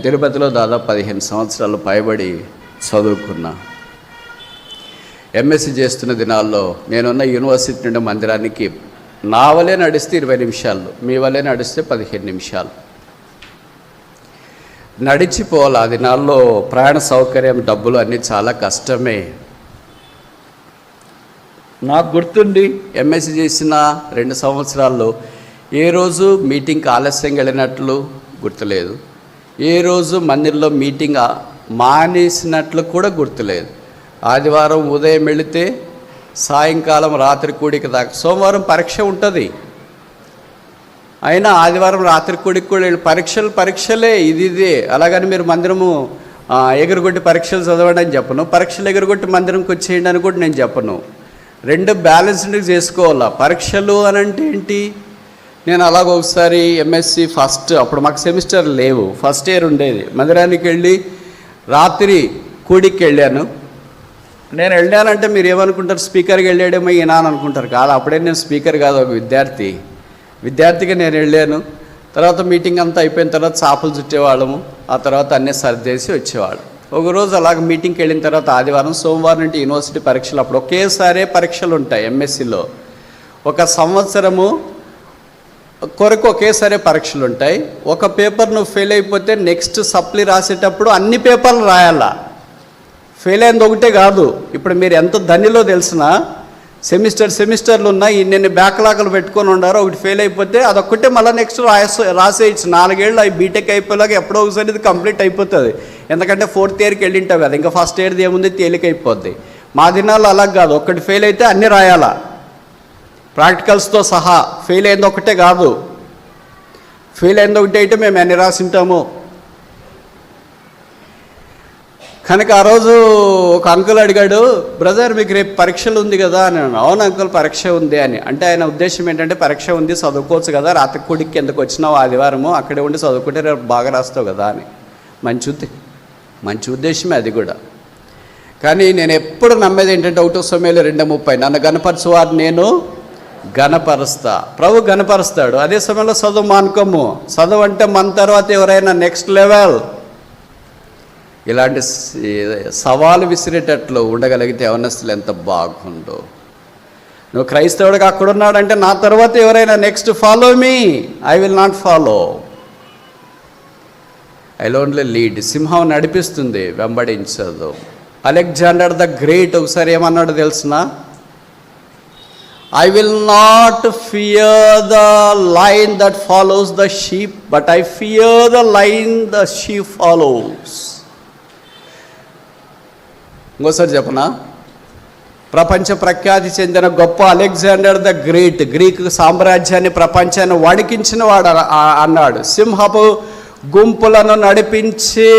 తిరుపతిలో దాదాపు 15 సంవత్సరాలు పైబడి చదువుకున్నా. ఎంఎస్సీ చేస్తున్న దినాల్లో నేనున్న యూనివర్సిటీ నుండి మందిరానికి నా వలే నడిస్తే 20 నిమిషాలు, మీ వలే నడిస్తే 15 నిమిషాలు నడిచిపోవాలి. ఆ దినాల్లో ప్రయాణ సౌకర్యం, డబ్బులు అన్నీ చాలా కష్టమే. నాకు గుర్తుండి ఎంఎస్సీ చేసిన 2 సంవత్సరాల్లో ఏ రోజు మీటింగ్కి ఆలస్యంగా వెళ్ళినట్లు గుర్తులేదు, ఏ రోజు మందిరంలో మీటింగ్ మానేసినట్లు కూడా గుర్తులేదు. ఆదివారం ఉదయం వెళితే సాయంకాలం రాత్రి కూడికి దాకా. సోమవారం పరీక్ష ఉంటుంది, అయినా ఆదివారం రాత్రి కూడికి కూడా పరీక్షలే ఇదే. అలాగని మీరు మందిరము ఎగురుగొట్టి పరీక్షలు చదవండి అని చెప్పను, పరీక్షలు ఎగురుగొట్టి మందిరంకి వచ్చేయండి అని కూడా నేను చెప్పను. 2 బ్యాలెన్స్డ్ చేసుకోవాలా. పరీక్షలు అని అంటే ఏంటి? నేను అలాగ ఒకసారి ఎంఎస్సి ఫస్ట్, అప్పుడు మాకు సెమిస్టర్ లేవు, ఫస్ట్ ఇయర్ ఉండేది. మందిరానికి వెళ్ళి రాత్రి కూడికి వెళ్ళాను. నేను వెళ్ళానంటే మీరు ఏమనుకుంటారు, స్పీకర్కి వెళ్ళాడేమో ఈయన అని అనుకుంటారు. కాదు, అప్పుడే నేను స్పీకర్ కాదు, ఒక విద్యార్థిగా నేను వెళ్ళాను. తర్వాత మీటింగ్ అంతా అయిపోయిన తర్వాత చేపలు చుట్టేవాళ్ళము, ఆ తర్వాత అన్నీ సర్దేసి వచ్చేవాళ్ళం. ఒకరోజు అలాగ మీటింగ్కి వెళ్ళిన తర్వాత ఆదివారం, సోమవారం నుండి యూనివర్సిటీ పరీక్షలు. అప్పుడు ఒకేసారి పరీక్షలు ఉంటాయి ఎంఎస్సిలో. ఒక సంవత్సరము కొరకు ఒకేసారి పరీక్షలు ఉంటాయి. ఒక పేపర్ నువ్వు ఫెయిల్ అయిపోతే నెక్స్ట్ సప్లీ రాసేటప్పుడు అన్ని పేపర్లు రాయాలా. ఫెయిల్ అయింది ఒకటే కాదు. ఇప్పుడు మీరు ఎంత ధనిలో తెలిసినా సెమిస్టర్లు ఉన్నాయి, ఇన్ని బ్యాక్లాగులు పెట్టుకొని ఉండారో. ఒకటి ఫెయిల్ అయిపోతే అదొక్కటే మళ్ళీ నెక్స్ట్ రాసేయచ్చు. 4 ఏళ్ళు అవి బీటెక్ అయిపోయేలాగా ఎప్పుడో ఒకసారి ఇది కంప్లీట్ అయిపోతుంది. ఎందుకంటే 4th ఇయర్కి వెళ్ళింటావు కదా, ఇంకా ఫస్ట్ ఇయర్ది ఏముంది, తేలికైపోద్ది. మా దినాల్లో అలా కాదు, ఒక్కటి ఫెయిల్ అయితే అన్నీ రాయాలా, ప్రాక్టికల్స్తో సహా. ఫెయిల్ అయింది ఒకటే కాదు, ఫెయిల్ అయింది ఒకటి అయితే మేము ఎన్ని రాసింటాము. కనుక ఆ రోజు ఒక అంకుల్ అడిగాడు, బ్రదర్ మీకు రేపు పరీక్షలు ఉంది కదా అని. అవును అంకుల్ పరీక్ష ఉంది అని. అంటే ఆయన ఉద్దేశం ఏంటంటే, పరీక్ష ఉంది చదువుకోవచ్చు కదా, రాత్రి కూడికి ఎందుకు వచ్చినావు ఆదివారము, అక్కడే ఉండి చదువుకుంటే రేపు బాగా రాస్తావు కదా అని. మంచి ఉద్దేశమే అది కూడా. కానీ నేను ఎప్పుడు నమ్మేది ఏంటంటే, 1 సమయంలో 2:30 నన్ను గణపరచువారు నేను గణపరుస్తా. ప్రభు గణపరుస్తాడు. అదే సమయంలో చదువు మానుకోము. చదువు అంటే మన తర్వాత ఎవరైనా నెక్స్ట్ లెవెల్ ఇలాంటి సవాలు విసిరేటట్లు ఉండగలిగితే యవనస్తులు ఎంత బాగుండో. నువ్వు క్రైస్తవుడిగా అక్కడున్నాడంటే నా తర్వాత ఎవరైనా next follow me, I will not follow, I only lead. సింహం నడిపిస్తుంది, వెంబడించదు. అలెగ్జాండర్ ద గ్రేట్ ఒకసారి ఏమన్నాడు తెలుసునా? I will not fear the lion that follows the sheep, but I fear the lion the sheep follows. ఇంకోసారి చెప్పనా? ప్రపంచ ప్రఖ్యాతి చెందిన గొప్ప అలెగ్జాండర్ ద గ్రేట్, గ్రీకు సామ్రాజ్యాన్ని, ప్రపంచాన్ని వణికించిన వాడు అన్నాడు, సింహపు గుంపులను నడిపించే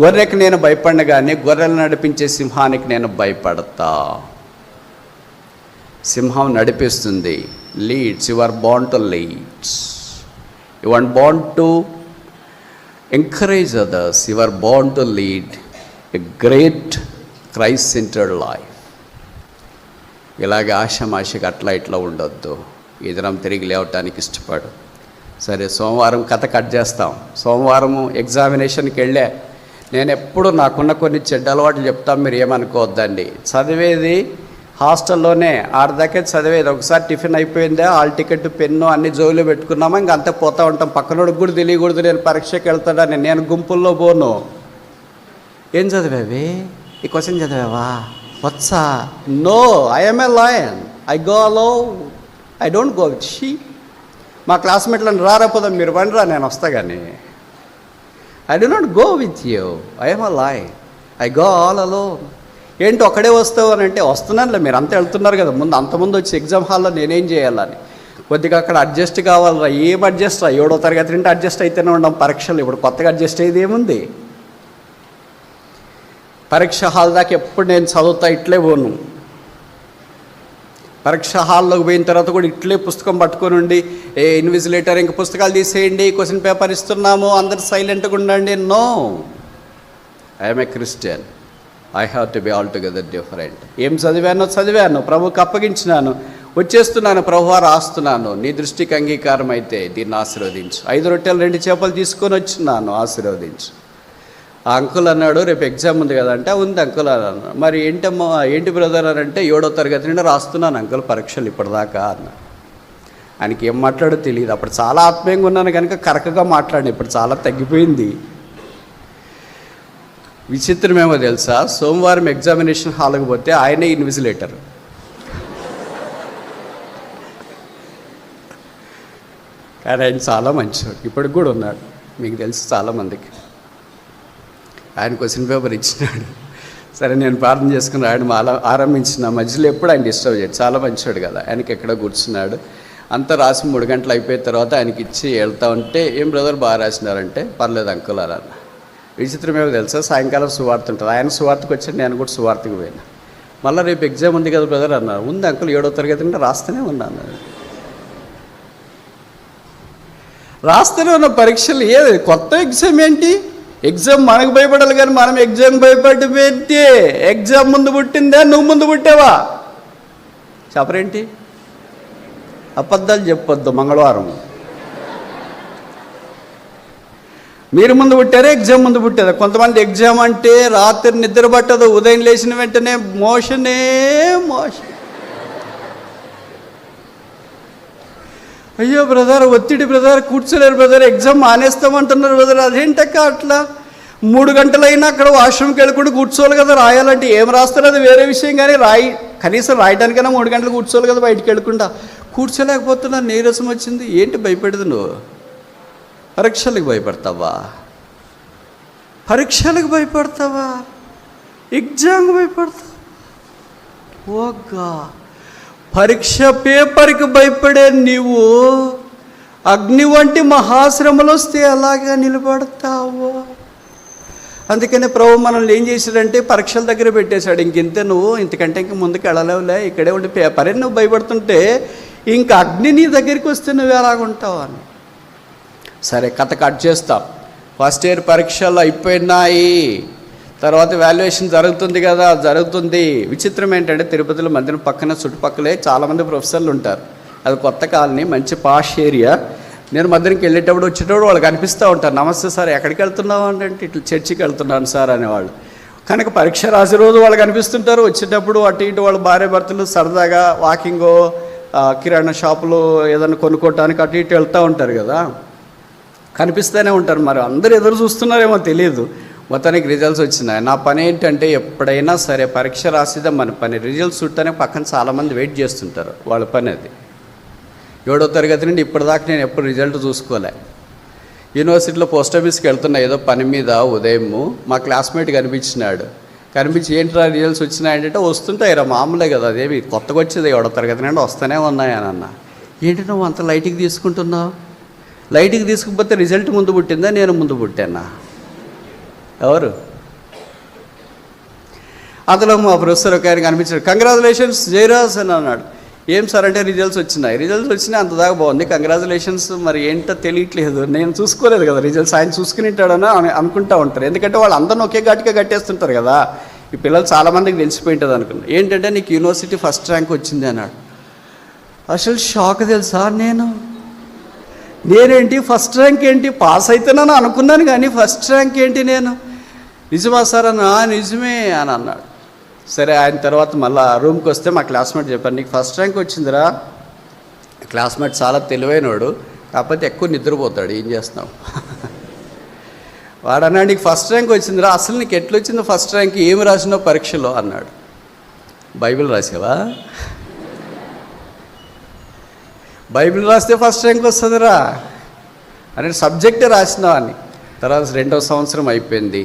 గొర్రెకి నేను భయపడిన కానీ గొర్రెలు నడిపించే సింహానికి నేను భయపడతా. సింహం నడిపిస్తుంది. Leads. You are born to leads. You are born to encourage others. You are born to lead a great Christ centred life. ఇలాగే ఆషామాషిగా అట్లా ఇట్లా ఉండొద్దు. ఈ దినం తిరిగి లేవటానికి ఇష్టపడు. సరే, సోమవారం కథ కట్ చేస్తాం. సోమవారము ఎగ్జామినేషన్కి వెళ్ళా. నేను ఎప్పుడు నాకున్న కొన్ని చెడ్డ అలవాట్లు చెప్తాం, మీరు ఏమనుకోవద్దండి. చదివేది హాస్టల్లోనే, ఆడదాకే చదివేది. ఒకసారి టిఫిన్ అయిపోయిందా, హాల్ టికెట్, పెన్ను అన్ని జోలు పెట్టుకున్నామా, ఇంక అంతే పోతూ ఉంటాం. పక్కనోడికి కూడా తెలియకూడదు నేను పరీక్షకి వెళ్తాడని. నేను గుంపుల్లో పోను. ఏం చదివావి? ఈ క్వశ్చన్ చదివావా? వచ్చా? No, I'm a lion, I go alone, I don't go with sheep. మా క్లాస్మేట్లను రాపోదాం, మీరు రండిరా, నేను వస్తా. కానీ I do not go with you, I'm a lion, I go all alone. ఏంటి ఒక్కడే వస్తావు అని అంటే, వస్తున్నానులే, మీరు అంతా వెళ్తున్నారు కదా, అంతమంది వచ్చి ఎగ్జామ్ హాల్లో నేనేం చేయాలని. కొద్దిగా అక్కడ అడ్జస్ట్ కావాలరా. ఏం అడ్జస్ట్ రా? 7వ తరగతి నుండి అడ్జస్ట్ అయితేనే ఉన్నాం పరీక్షలు. ఇప్పుడు కొత్తగా అడ్జస్ట్ అయ్యేది ఏముంది? పరీక్ష హాల్ దాకా ఎప్పుడు నేను చదువుతా, ఇట్లే పోను. పరీక్ష హాల్లోకి పోయిన తర్వాత కూడా ఇట్లే పుస్తకం పట్టుకొని ఉండి, ఏ ఇన్విజిలేటర్ ఇంక పుస్తకాలు తీసేయండి, క్వశ్చన్ పేపర్ ఇస్తున్నాము, అందరు సైలెంట్గా ఉండండి. No, I'm a Christian, I have to be all together different. ఏం చదివానో చదివాను, ప్రభుకి అప్పగించినాను. వచ్చేస్తున్నాను ప్రభువా, రాస్తున్నాను, నీ దృష్టికి అంగీకారం అయితే దీన్ని ఆశీర్వదించు. 5 రొట్టెలు 2 చేపలు తీసుకొని వచ్చినాను, ఆశీర్వదించు. ఆ అంకుల్ అన్నాడు, రేపు ఎగ్జామ్ ఉంది కదా అంటే, ఉంది అంకుల్ అన్నాడు. మరి ఏంటమ్మా, ఏంటి బ్రదర్ అని అంటే, 7వ తరగతి నుండి రాస్తున్నాను అంకుల్ పరీక్షలు ఇప్పటిదాకా అన్నా. ఆయనకి ఏం మాట్లాడో తెలియదు. అప్పుడు చాలా ఆత్మీయంగా ఉన్నాను కనుక కరకగా మాట్లాడిన, ఇప్పుడు చాలా తగ్గిపోయింది. విచిత్రమేమో తెలుసా, సోమవారం ఎగ్జామినేషన్ హాల్కి పోతే ఆయనే ఇన్విజిలేటర్. కానీ ఆయన చాలా మంచివాడు, ఇప్పటికి కూడా ఉన్నాడు, మీకు తెలుసు చాలామందికి. ఆయన క్వశ్చన్ పేపర్ ఇచ్చినాడు. సరే నేను ప్రార్థన చేసుకుని రాయడం ఆరంభించిన మధ్యలో ఎప్పుడు ఆయన డిస్టర్బ్ చేయడు, చాలా మంచివాడు కదా. ఆయనకి ఎక్కడ కూర్చున్నాడు, అంతా రాసి 3 గంటలు అయిపోయిన తర్వాత ఆయనకి ఇచ్చి వెళ్తా ఉంటే, ఏం బ్రదర్ బాగా రాసినారంటే, పర్లేదు అంకుల్ అలా. విచిత్రమేమో తెలుసా, సాయంకాలం సువార్త ఉంటుంది. ఆయన సువార్తకు వచ్చాడు, నేను కూడా సువార్తకు పోయినా. మళ్ళీ రేపు ఎగ్జామ్ ఉంది కదా బ్రదర్ అన్నారు. ఉంది అంకుల్, 7వ తరగతి నుండి రాస్తూనే ఉన్నాను. రాస్తూనే ఉన్న పరీక్షలు ఏది కొత్త ఎగ్జామ్ ఏంటి? ఎగ్జామ్ మనకు భయపడాలి కానీ మనం ఎగ్జామ్ భయపడిపోతే, ఎగ్జామ్ ముందు పుట్టిందా నువ్వు ముందు పుట్టావా? చెప్పరేంటి? అబద్ధాలు చెప్పొద్దు. మంగళవారం మీరు ముందు పుట్టారా, ఎగ్జామ్ ముందు పుట్టారా? కొంతమంది ఎగ్జామ్ అంటే రాత్రి నిద్ర పట్టదు, ఉదయం లేచిన వెంటనే మోషనే మోషన్. అయ్యో బ్రదర్, ఒత్తిడి బ్రదర్, కూర్చోలేరు బ్రదర్, ఎగ్జామ్ మానేస్తామంటున్నారు బ్రదర్. అదేంటక్క అట్లా? 3 గంటలైనా అక్కడ వాష్రూమ్కి వెళ్ళకుండా కూర్చోవాలి కదా. రాయాలంటే ఏం రాస్తారు అది వేరే విషయం, కానీ కనీసం రాయడానికైనా 3 గంటలు కూర్చోవాలి కదా బయటికి వెళ్ళకుండా. కూర్చోలేకపోతున్నా, నీరసం వచ్చింది. ఏంటి భయపడదు నువ్వు? పరీక్షలకు భయపడతావా? పరీక్షలకు భయపడతావా? ఎగ్జామ్కి భయపడతావా? ఓగా, పరీక్ష పేపర్కి భయపడే నీవు అగ్ని వంటి మహాశ్రమలు వస్తే ఎలాగా నిలబడతావు? అందుకనే ప్రభు మనల్ని ఏం చేశాడంటే పరీక్షల దగ్గర పెట్టేశాడు. ఇంతే, నువ్వు ఇంతకంటే ఇంక ముందుకు వెళ్ళలేవులే, ఇక్కడే ఉండి పేపరే నువ్వు భయపడుతుంటే ఇంక అగ్ని నీ దగ్గరికి వస్తే నువ్వు ఎలాగుంటావు అని. సరే, కథ కట్ చేస్తాం. ఫస్ట్ ఇయర్ పరీక్షలు అయిపోయినాయి, తర్వాత వాల్యుయేషన్ జరుగుతుంది కదా, జరుగుతుంది. విచిత్రం ఏంటంటే తిరుపతిలో మందిరం పక్కన చుట్టుపక్కలే చాలామంది ప్రొఫెసర్లు ఉంటారు. అది కొత్త కాలనీ, మంచి పాష్ ఏరియా. నేను మందిరంకి వెళ్ళేటప్పుడు వచ్చేటప్పుడు వాళ్ళకి అనిపిస్తూ ఉంటారు, నమస్తే సార్ ఎక్కడికి వెళ్తున్నావు అంటే, ఇట్లా చర్చికి వెళ్తున్నాను సార్ అనేవాళ్ళు. కనుక పరీక్ష రాసే రోజు వాళ్ళకి అనిపిస్తుంటారు, వచ్చేటప్పుడు అటు ఇటు వాళ్ళ భార్య భర్తలు సరదాగా వాకింగో కిరాణా షాపులో ఏదైనా కొనుక్కోవటానికి అటు ఇటు వెళ్తూ ఉంటారు కదా, కనిపిస్తూనే ఉంటారు. మరి అందరూ ఎదురు చూస్తున్నారేమో తెలియదు. మొత్తానికి రిజల్ట్స్ వచ్చినాయి. నా పని ఏంటంటే ఎప్పుడైనా సరే పరీక్ష రాసిదే మన పని. రిజల్ట్స్ చూడటానికి పక్కన చాలామంది వెయిట్ చేస్తుంటారు, వాళ్ళ పని అది. 7వ తరగతి నుండి ఇప్పటిదాకా నేను ఎప్పుడు రిజల్ట్ చూసుకోలే. యూనివర్సిటీలో పోస్ట్ ఆఫీస్కి వెళ్తున్నా ఏదో పని మీద ఉదయము, మా క్లాస్మేట్ కనిపించినాడు. కనిపించి ఏంట్రా రిజల్ట్స్ వచ్చినాయంటే, వస్తుంటాయిరా మామూలే కదా, అదేమి కొత్తగా వచ్చేది 7వ తరగతి నుండి వస్తూనే ఉన్నాయని అన్న. ఏంటి నువ్వు అంత లైట్కి తీసుకుంటున్నావు? లైట్కి తీసుకుపోతే రిజల్ట్ ముందు పుట్టిందా నేను ముందు పుట్టానా? ఎవరు? అందులో మా ప్రొఫెసర్ ఒక ఆయన కనిపించాడు. కంగ్రాచులేషన్స్ జయరాజ్ అని అన్నాడు. ఏం సార్ అంటే రిజల్ట్స్ వచ్చినాయి అంత దాకా బాగుంది, కంగ్రాచులేషన్స్. మరి ఏంటో తెలియట్లేదు, నేను చూసుకోలేదు కదా రిజల్ట్స్, ఆయన చూసుకుని ఉంటాడని అనుకుంటూ ఉంటారు. ఎందుకంటే వాళ్ళు అందరిని ఒకే ఘాటిగా కట్టేస్తుంటారు కదా. ఈ పిల్లలు చాలామందికి తెలిసిపోయి ఉంటుంది అనుకున్నాను. ఏంటంటే నీకు యూనివర్సిటీ ఫస్ట్ ర్యాంక్ వచ్చింది అన్నాడు. అసలు షాక్ తెలుసా, నేనేంటి ఫస్ట్ ర్యాంక్ ఏంటి, పాస్ అయితేనని అనుకున్నాను కానీ ఫస్ట్ ర్యాంక్ ఏంటి నేను? నిజమా సార్ అన్న? నిజమే అని అన్నాడు. సరే, ఆయన తర్వాత మళ్ళీ రూమ్కి వస్తే మా క్లాస్మేట్ చెప్పారు, నీకు ఫస్ట్ ర్యాంక్ వచ్చిందిరా. క్లాస్మేట్ చాలా తెలివైనవాడు, కాకపోతే ఎక్కువ నిద్రపోతాడు, ఏం చేస్తున్నావు? వాడన్నాడు, నీకు ఫస్ట్ ర్యాంక్ వచ్చిందిరా, అసలు నీకు ఎట్లా వచ్చిందో ఫస్ట్ ర్యాంక్, ఏమి రాసినావు పరీక్షలో అన్నాడు. బైబిల్ రాసావా? బైబిల్ రాస్తే ఫస్ట్ ర్యాంక్ వస్తుందిరా అనే సబ్జెక్టే రాసినావు అని. తర్వాత 2వ సంవత్సరం అయిపోయింది,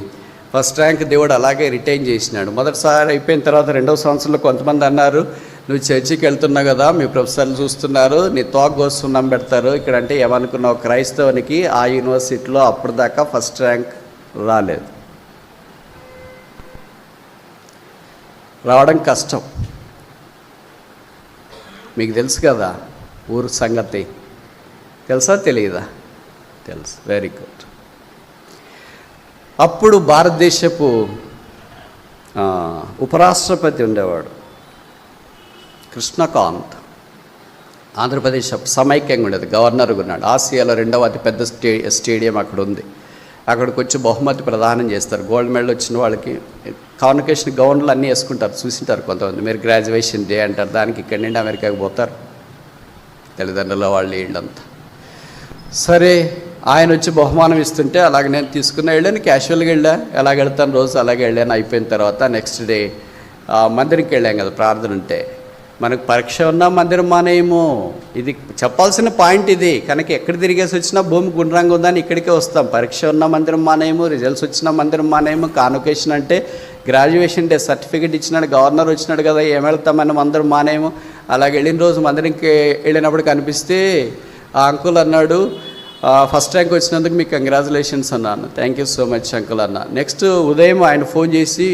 ఫస్ట్ ర్యాంక్ దేవుడు అలాగే రిటైన్ చేసినాడు. మొదటిసారి అయిపోయిన తర్వాత 2వ సంవత్సరంలో కొంతమంది అన్నారు, నువ్వు చర్చికి వెళ్తున్నావు కదా, మీ ప్రొఫెసర్లు చూస్తున్నారు, నీ తోగొస్తున్నాం పెడతారు ఇక్కడ అంటే ఏమనుకున్నావు, క్రైస్తవునికి ఆ యూనివర్సిటీలో అప్పటిదాకా ఫస్ట్ ర్యాంక్ రాలేదు, రావడం కష్టం. మీకు తెలుసు కదా ఊరు సంగతి, తెలుసా తెలియదా? తెలుసు, వెరీ గుడ్. అప్పుడు భారతదేశపు ఉపరాష్ట్రపతి ఉండేవాడు కృష్ణకాంత్. ఆంధ్రప్రదేశ్ సమైక్యంగా ఉండేది, గవర్నర్గా ఉన్నాడు. ఆసియాలో రెండవ అతిపెద్ద స్టేడియం అక్కడ ఉంది. అక్కడికి వచ్చి బహుమతి ప్రదానం చేస్తారు. గోల్డ్ మెడల్ వచ్చిన వాళ్ళకి కాన్వకేషన్ గౌన్లు అన్నీ వేసుకుంటారు, చూసింటారు కొంతమంది. మీరు గ్రాడ్యుయేషన్ డే అంటారు, దానికి ఇక్కడి నుండి అమెరికాకి పోతారు తల్లిదండ్రుల వాళ్ళు వీళ్ళంతా. సరే, ఆయన వచ్చి బహుమానం ఇస్తుంటే అలాగే నేను తీసుకున్న వెళ్ళాను, క్యాషువల్గా వెళ్ళా, ఎలాగ వెళ్తాను రోజు అలాగే వెళ్ళాను. అయిపోయిన తర్వాత నెక్స్ట్ డే మందిరంకి వెళ్ళాం కదా, ప్రార్థన ఉంటే. మనకు పరీక్ష ఉన్నా మందిరం మానేయము, ఇది చెప్పాల్సిన పాయింట్ ఇది. కనుక ఎక్కడ తిరిగేసి వచ్చినా భూమి గుండ్రంగా ఉందని ఇక్కడికే వస్తాం. పరీక్ష ఉన్న మందిరం మానేయము, రిజల్ట్స్ వచ్చిన మందిరం మానేయము. కాన్వకేషన్ అంటే గ్రాడ్యుయేషన్ డే సర్టిఫికేట్ ఇచ్చినాడు, గవర్నర్ వచ్చినాడు కదా, ఏం వెళ్తామని మందిరం మానేయము. అలాగే వెళ్ళిన రోజు మందిరంకి వెళ్ళినప్పుడు కనిపిస్తే ఆ అంకుల్ అన్నాడు, ఫస్ట్ ర్యాంక్ వచ్చినందుకు మీకు కంగ్రాచులేషన్స్ అన్నాను. Thank you so much uncle అన్న. నెక్స్ట్ ఉదయం ఆయన ఫోన్ చేసి,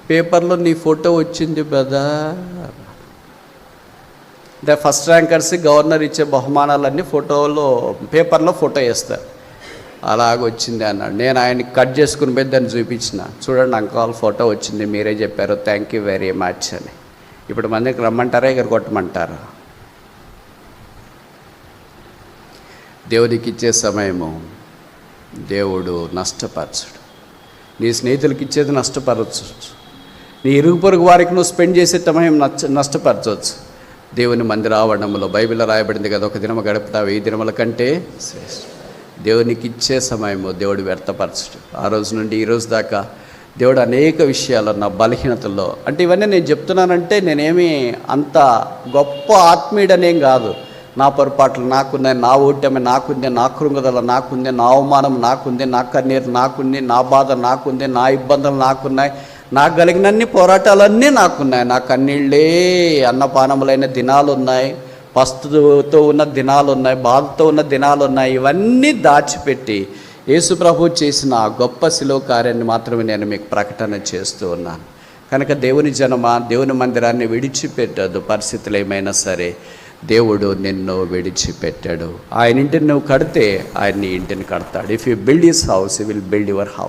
పేపర్లో నీ ఫోటో వచ్చింది కదా. అంటే ఫస్ట్ ర్యాంకర్స్ గవర్నర్ ఇచ్చే బహుమానాలన్నీ పేపర్లో ఫోటో వేస్తారు. అలాగొచ్చింది అన్నాడు. నేను ఆయన్ని కట్ చేసుకుని పోయి దాన్ని చూపించిన, చూడండి అంకుల్ ఫోటో వచ్చింది, మీరే చెప్పారు, థ్యాంక్ యూ వెరీ మచ్ అని. ఇప్పుడు మందికి రమ్మంటారా, ఇక్కడ కొట్టమంటారా? దేవుడికి ఇచ్చే సమయము దేవుడు నష్టపరచడు. నీ స్నేహితులకి ఇచ్చేది నష్టపరచవచ్చు, నీ ఇరుగు పొరుగు వారికి నువ్వు స్పెండ్ చేసే సమయం నష్టపరచవచ్చు. దేవుని మందిర ఆవరణంలో బైబిల్లో రాయబడింది కదా, ఒక దినము గడుపుతా 1000 దినముల కంటే శ్రేష్ఠ. దేవునికి ఇచ్చే సమయము దేవుడు వ్యర్థపరచడు. ఆ రోజు నుండి ఈ రోజు దాకా దేవుడు అనేక విషయాలు నా బలహీనతల్లో, అంటే ఇవన్నీ నేను చెప్తున్నానంటే నేనేమి అంత గొప్ప ఆత్మీయుడనేం కాదు. నా పొరపాట్లు నాకున్నాయి, నా ఓటమి నాకుంది, నా కృంగదల నాకుంది, నా అవమానం నాకుంది, నా కన్నీరు నాకుంది, నా బాధ నాకుంది, నా ఇబ్బందులు నాకున్నాయి, నాకు కలిగినన్ని పోరాటాలన్నీ నాకున్నాయి. నా కన్నీళ్ళే అన్నపానములైన దినాలు ఉన్నాయి, పస్తుతో ఉన్న దినాలు ఉన్నాయి, బాధతో ఉన్న దినాలు ఉన్నాయి. ఇవన్నీ దాచిపెట్టి యేసు ప్రభు చేసిన ఆ గొప్ప శిలువ కార్యాన్ని మాత్రమే నేను మీకు ప్రకటన చేస్తూ ఉన్నాను. కనుక దేవుని జనమా, దేవుని మందిరాన్ని విడిచిపెట్టదు. పరిస్థితులు ఏమైనా సరే దేవుడు నిన్ను విడిచిపెట్టాడు. ఆయన ఇంటిని నువ్వు కడితే ఆయన నీ ఇంటిని కడతాడు. If you build his house, you will build your house.